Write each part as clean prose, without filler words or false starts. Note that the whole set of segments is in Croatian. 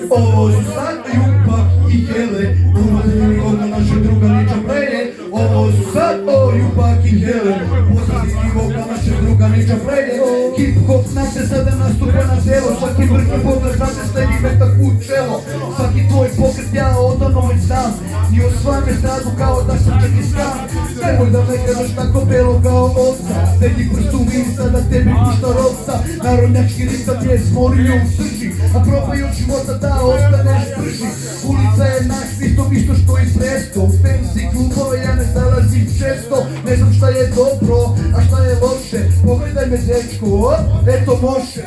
Ovo su sad Jupak i Hele, uvodili ono naše druga Niča Freje. Ovo su sad Jupak i Hele, pozdravili voka naše druga Niča Freje. Hip hop naše sada nastupa na delo, svaki vrti pogled znate sledi metak u čelo. Svaki tvoj pokret ja odano već znam, i osvame stradu kao da sam čak i skam. Nemoj da me kažeš tako belo kao ovca, sledi prstu mi sada tebi pušta rovca. Narodnjački ritam je smorio u srži, a probaj od života da ostaneš brži. Ulica je naš isto što i presto, u fancy klubove ja ne zalazim često. Ne znam šta je dobro, a šta je loše, pogledaj me dečko, eto može.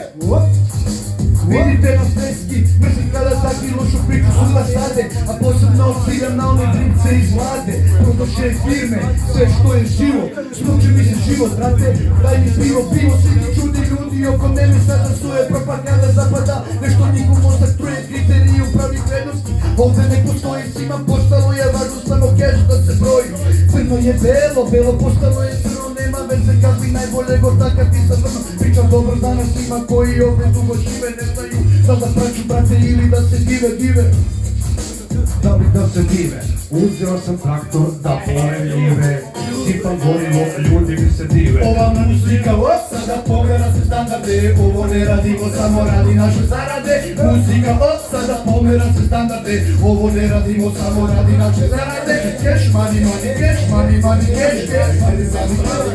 Vidite na freski, mrzim kada takvi lošu priču suda sade, a posebno ciljam na one dripce iz vlade. Prodoše firme, sve što je živo, smuči mi se život, brate, daj mi pivo, svi ti čudi ljudi oko mene sada suje propaganda zapada, nešto njihov mozak truje kriteriji upravnih vrednosti. Ovdje ne postoji, svima postalo je važno, samo kažu da se broji. Crno je belo, belo postalo je crno, nema veze kad bi najbolje gorta kad ti sa vrno. Pričam dobro danas svima koji ovdje dugo žive, ne znaju da praću brate ili da se dive. Da se dive, uzeo sam traktor da polem njive, sipam gorivo, ljudi mi se dive. Ova muzika, sada pomera se standarde, ovo ne radimo, samo radi naše zarade. Muzika, sada pomera se standarde, ovo ne radimo, samo radi naše zarade. Cash money, cash, money, cash, cash, money,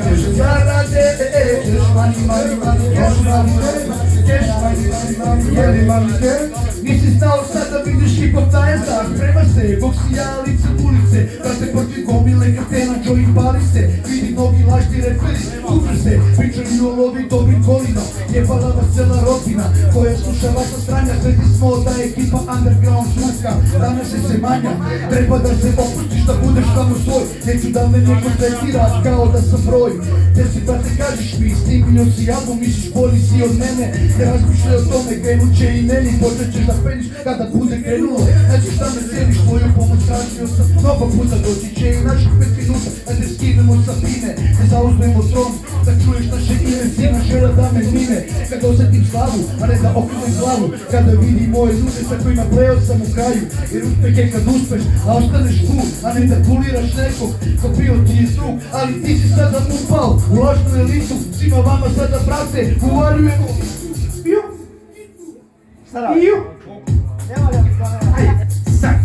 cash, zarade. Cash money, cash, money, cash. Nisi stao sad da vidiš hip-hop tajenca, sprema se, boksijalice, ulice, da se protiv gomile katena, joint pali se, vidi mnogi lažni reperi, kupe se, pričaju o lovi dobrim kolima, jebala vas cela rodina, koja sluša vaša stranja, sveti smo da je ekipa underground šuska, danas se manja, treba da se opustiš, da budeš samo svoj, neću da me neko tretira kao da sam broj, te si brate kažeš mi, snimio si album, misliš bolji si od mene, ne razmišljaj o tome, krenut će i meni, počet ćeš da peniš kada bude krenulo, znači šta me cijeliš, tvoju pomoć tražio sam mnogo puta, doći će i naših 5 minuta, da te skinemo sa pine, da zauzmemo tron, da čuješ naše ime, sina žela da me mine, kada osjetim slavu, a ne da okrenem glavu, kada vidim moje ljude sa kojima pleo sam u kraju, jer uspeh je kad uspeš, a ostaneš tu, a ne da kuliraš nekog, ko bio ti je drug, ali ti si sada upao u lažnu elitu, svima vama sada brate, uvaljujemo.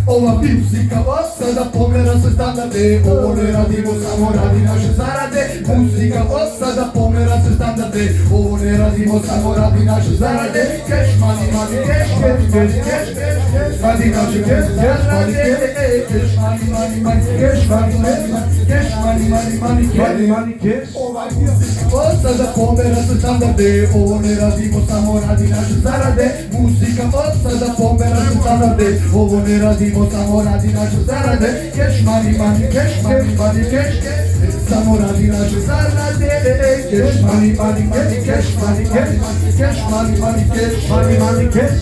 Ova muzika sada pomera se standarde, ovo ne radimo, samo radi naše zarade. Muzika sada pomera se standarde, ovo ne radimo, samo radi naše zarade. Cash money, cash, cash, cash, cash, radi naše zarade. Cash money, cash, money, cash. Ova muzika sada pomera se standarde, ovo ne radimo, samo radi naše zarade. Muzika sada pomera se standarde, ovo ne radimo, samo radi naše zarade. Cash money, cash, money, cash, samo radi naše zarade. Cash money, cash, cash, money, cash.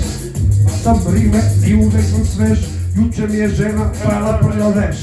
Sam brime i uvek sam svež, juče mi je žena prala prljaveš.